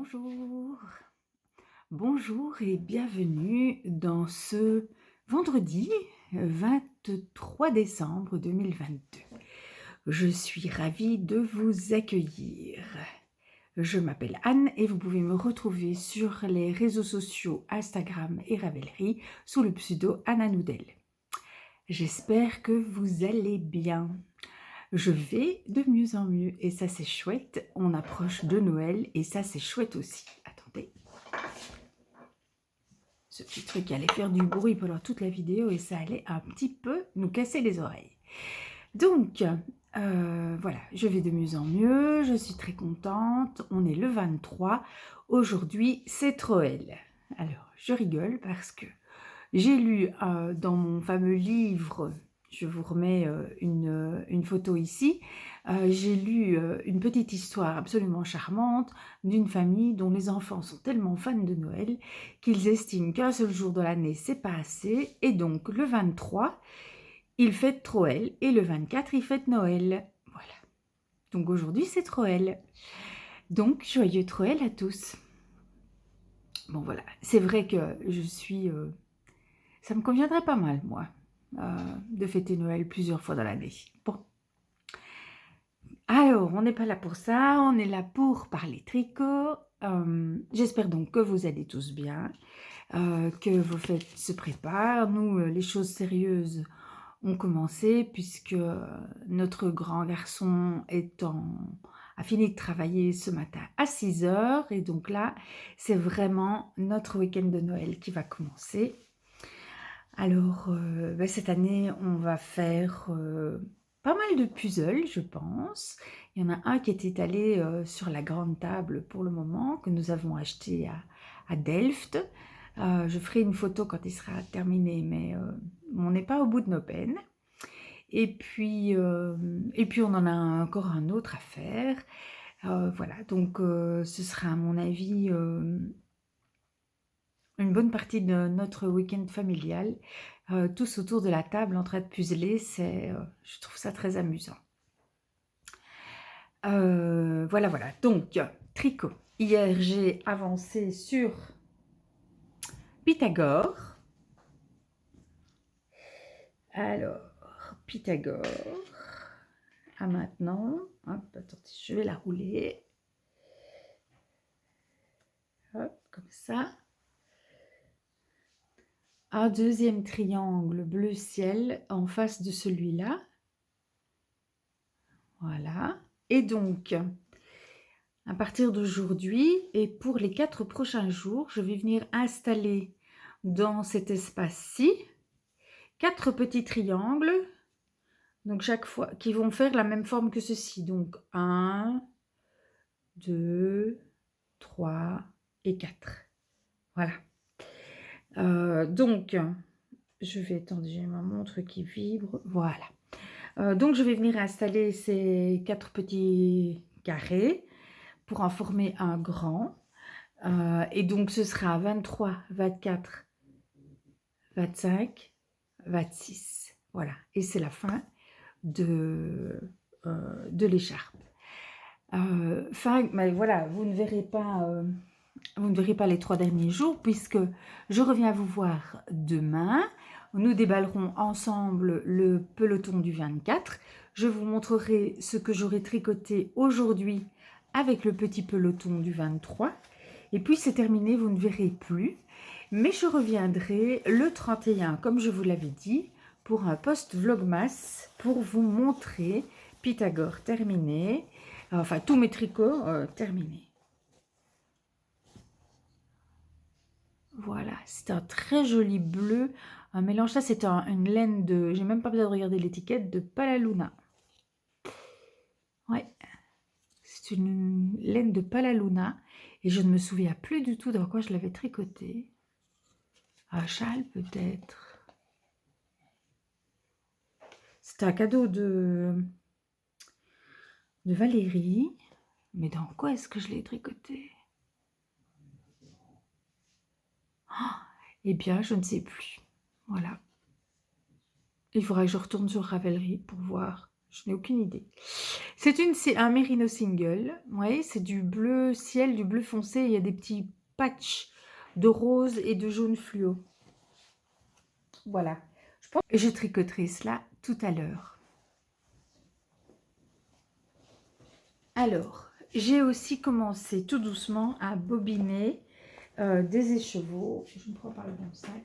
Bonjour, bonjour et bienvenue dans ce vendredi 23 décembre 2022. Je suis ravie de vous accueillir. Je m'appelle Anne et vous pouvez me retrouver sur les réseaux sociaux Instagram et Ravelry sous le pseudo Anna Noudel. J'espère que vous allez bien. Je vais de mieux en mieux et ça c'est chouette. On approche de Noël et ça c'est chouette aussi. Attendez. Ce petit truc allait faire du bruit pendant toute la vidéo et ça allait un petit peu nous casser les oreilles. Donc, voilà, je vais de mieux en mieux, je suis très contente. On est le 23. Aujourd'hui, c'est Noël. Alors, je rigole parce que j'ai lu dans mon fameux livre, je vous remets une photo ici, j'ai lu une petite histoire absolument charmante d'une famille dont les enfants sont tellement fans de Noël qu'ils estiment qu'un seul jour de l'année c'est pas assez, et donc le 23, ils fêtent Noël et le 24, ils fêtent Noël. Voilà. Donc aujourd'hui c'est Noël. Donc joyeux Noël à tous. Bon voilà, c'est vrai que je suis... ça me conviendrait pas mal, moi, de fêter Noël plusieurs fois dans l'année. Bon. Alors, on n'est pas là pour ça, on est là pour parler tricot. J'espère donc que vous allez tous bien, que vos fêtes se préparent. Nous, les choses sérieuses ont commencé puisque notre grand garçon a fini de travailler ce matin à 6 h. Et donc là, c'est vraiment notre week-end de Noël qui va commencer. Alors, cette année, on va faire pas mal de puzzles, je pense. Il y en a un qui est étalé sur la grande table pour le moment, que nous avons acheté à Delft. Je ferai une photo quand il sera terminé, mais on n'est pas au bout de nos peines. Et puis on en a encore un autre à faire. Voilà, donc ce sera à mon avis... une bonne partie de notre week-end familial, tous autour de la table en train de puzzler, je trouve ça très amusant. Voilà. Donc, tricot. Hier, j'ai avancé sur Pythagore. Alors, Pythagore. À maintenant. Hop, attendez, je vais la rouler. Hop, comme ça. Un deuxième triangle bleu ciel en face de celui-là. Voilà. Et donc, à partir d'aujourd'hui et pour les 4 prochains jours, je vais venir installer dans cet espace-ci 4 petits triangles, donc chaque fois, qui vont faire la même forme que ceci. Donc 1, 2, 3 et 4. Voilà. Donc, je vais... Attendre, j'ai ma montre qui vibre. Voilà. Donc, je vais venir installer ces 4 petits carrés pour en former un grand. Et donc, ce sera 23, 24, 25, 26. Voilà. Et c'est la fin de l'écharpe. Mais voilà, vous ne verrez pas les 3 derniers jours puisque je reviens vous voir demain. Nous déballerons ensemble le peloton du 24. Je vous montrerai ce que j'aurai tricoté aujourd'hui avec le petit peloton du 23. Et puis c'est terminé, vous ne verrez plus. Mais je reviendrai le 31, comme je vous l'avais dit, pour un post-vlogmas pour vous montrer Pythagore terminé. Enfin, tous mes tricots terminés. Voilà, c'est un très joli bleu. Un mélange, ça c'est une laine de... J'ai même pas besoin de regarder l'étiquette, de Palaluna. Ouais, c'est une laine de Palaluna. Et je ne me souviens plus du tout dans quoi je l'avais tricoté. Un châle peut-être. C'était un cadeau de Valérie. Mais dans quoi est-ce que je l'ai tricoté? Eh bien, je ne sais plus. Voilà. Il faudra que je retourne sur Ravelry pour voir Je n'ai aucune idée. C'est un Merino single. Oui, c'est du bleu ciel, du bleu foncé. Il y a des petits patchs de rose et de jaune fluo. Voilà. Je pense que je tricoterai cela tout à l'heure. Alors, j'ai aussi commencé tout doucement à bobiner des écheveaux. Je me prends par le bon sac.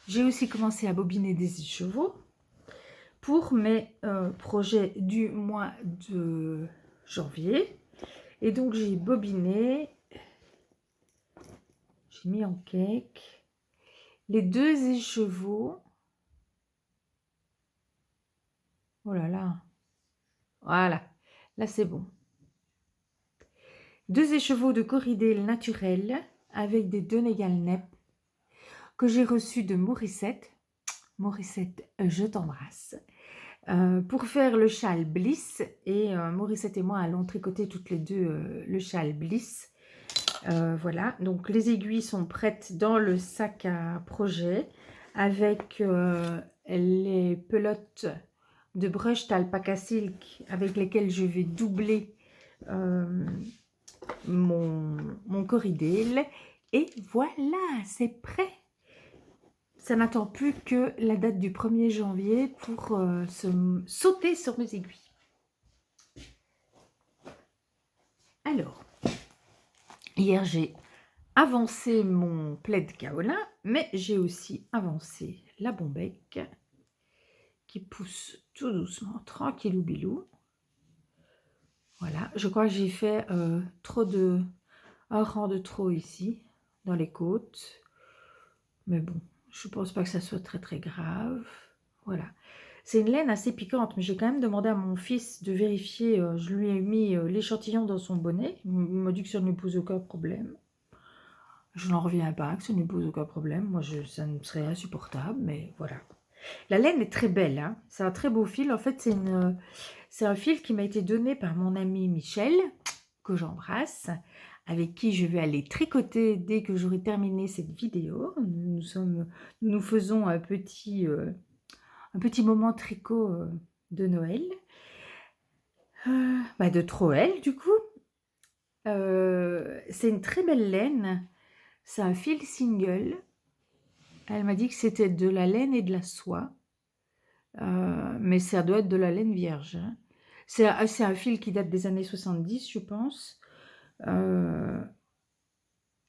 J'ai aussi commencé à bobiner des écheveaux pour mes projets du mois de janvier. Et donc, j'ai bobiné, j'ai mis en cake les 2 écheveaux. Oh là là, voilà, là c'est bon. 2 écheveaux de Corridel naturel avec des Donegal Nep que j'ai reçus de Morissette. Morissette, je t'embrasse. Pour faire le châle Bliss. Et Morissette et moi allons tricoter toutes les deux le châle Bliss. Voilà, donc les aiguilles sont prêtes dans le sac à projet avec les pelotes de brushed alpaca silk avec lesquelles je vais doubler mon Corridel. Et voilà, c'est prêt. Ça n'attend plus que la date du 1er janvier pour sauter sur mes aiguilles. Alors, hier j'ai avancé mon plaid kaolin, mais j'ai aussi avancé la bombec qui pousse tout doucement, tranquillou bilou. Voilà, je crois que j'ai fait un rang de trop ici, dans les côtes. Mais bon, je ne pense pas que ça soit très très grave. Voilà. C'est une laine assez piquante, mais j'ai quand même demandé à mon fils de vérifier. Je lui ai mis l'échantillon dans son bonnet. Il m'a dit que ça ne lui pose aucun problème. Je n'en reviens pas, que ça ne lui pose aucun problème. Moi, ça ne serait insupportable, mais voilà. La laine est très belle, hein. C'est un très beau fil. En fait, c'est un fil qui m'a été donné par mon ami Michel, que j'embrasse, avec qui je vais aller tricoter dès que j'aurai terminé cette vidéo. Nous faisons un petit moment tricot de Noël, de Troël du coup. C'est une très belle laine, c'est un fil single. Elle m'a dit que c'était de la laine et de la soie, mais ça doit être de la laine vierge, hein. C'est un fil qui date des années 70, je pense.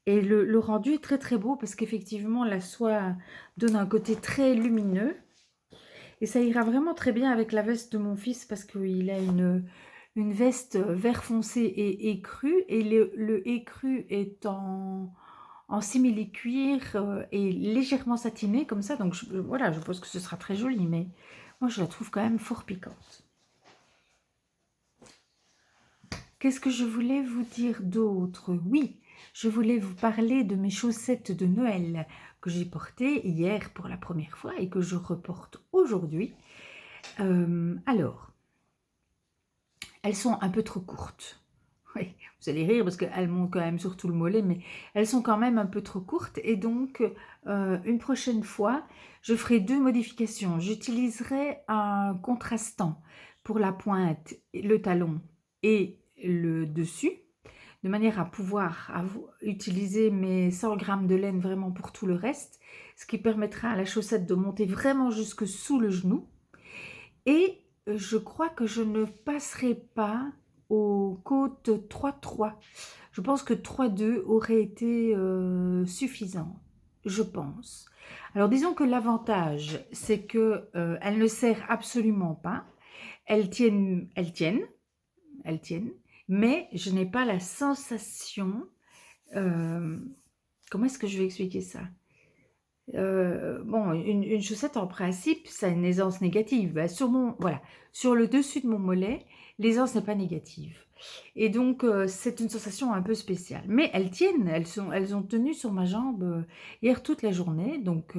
Et le rendu est très très beau parce qu'effectivement la soie donne un côté très lumineux. Et ça ira vraiment très bien avec la veste de mon fils parce qu'il a une veste vert foncé et écru. Et le écru est en simili-cuir et légèrement satiné comme ça. Donc voilà, je pense que ce sera très joli. Mais moi, je la trouve quand même fort piquante. Qu'est-ce que je voulais vous dire d'autre? Oui, je voulais vous parler de mes chaussettes de Noël que j'ai portées hier pour la première fois et que je reporte aujourd'hui. Alors, elles sont un peu trop courtes. Oui, vous allez rire parce qu'elles montent quand même sur tout le mollet, mais elles sont quand même un peu trop courtes. Et donc, une prochaine fois, je ferai 2 modifications. J'utiliserai un contrastant pour la pointe, le talon et le dessus, de manière à pouvoir utiliser mes 100 grammes de laine vraiment pour tout le reste, ce qui permettra à la chaussette de monter vraiment jusque sous le genou. Et je crois que je ne passerai pas aux côtes 3-3. Je pense que 3-2 aurait été suffisant, je pense. Alors disons que l'avantage, c'est que elles ne serrent absolument pas. Elles tiennent, mais je n'ai pas la sensation, comment est-ce que je vais expliquer ça? Bon, une chaussette en principe, ça a une aisance négative. Sur le dessus de mon mollet, l'aisance n'est pas négative. Et donc, c'est une sensation un peu spéciale. Mais elles tiennent, elles ont tenu sur ma jambe hier toute la journée. Donc,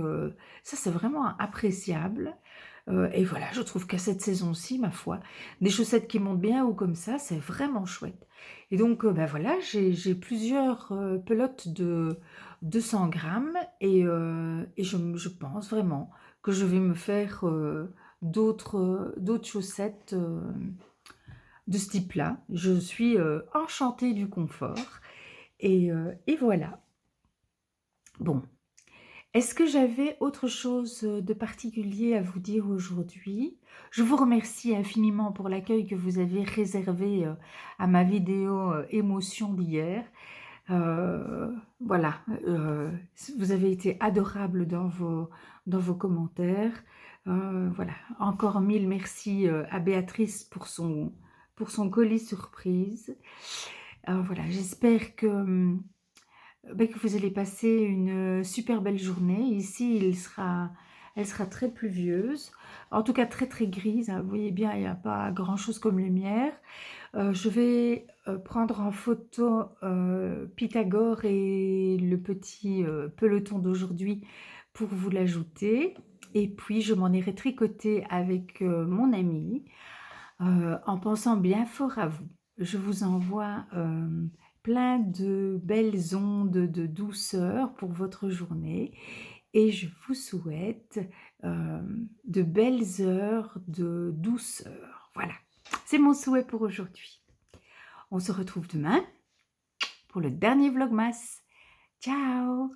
ça, c'est vraiment appréciable. Et voilà, je trouve qu'à cette saison-ci, ma foi, des chaussettes qui montent bien ou comme ça, c'est vraiment chouette. Et donc, voilà, j'ai plusieurs pelotes de 200 grammes et je pense vraiment que je vais me faire d'autres chaussettes de ce type-là. Je suis enchantée du confort. Et voilà. Bon. Est-ce que j'avais autre chose de particulier à vous dire aujourd'hui? Je vous remercie infiniment pour l'accueil que vous avez réservé à ma vidéo émotion d'hier. Voilà, vous avez été adorables dans vos commentaires. Voilà, encore mille merci à Béatrice pour son colis surprise. Voilà, j'espère que vous allez passer une super belle journée. Ici, elle sera très pluvieuse, en tout cas très très grise, hein. Vous voyez bien, il n'y a pas grand-chose comme lumière. Je vais prendre en photo Pythagore et le petit peloton d'aujourd'hui pour vous l'ajouter. Et puis, je m'en irai tricoter avec mon ami en pensant bien fort à vous. Je vous envoie plein de belles ondes de douceur pour votre journée et je vous souhaite de belles heures de douceur. Voilà, c'est mon souhait pour aujourd'hui. On se retrouve demain pour le dernier Vlogmas. Ciao!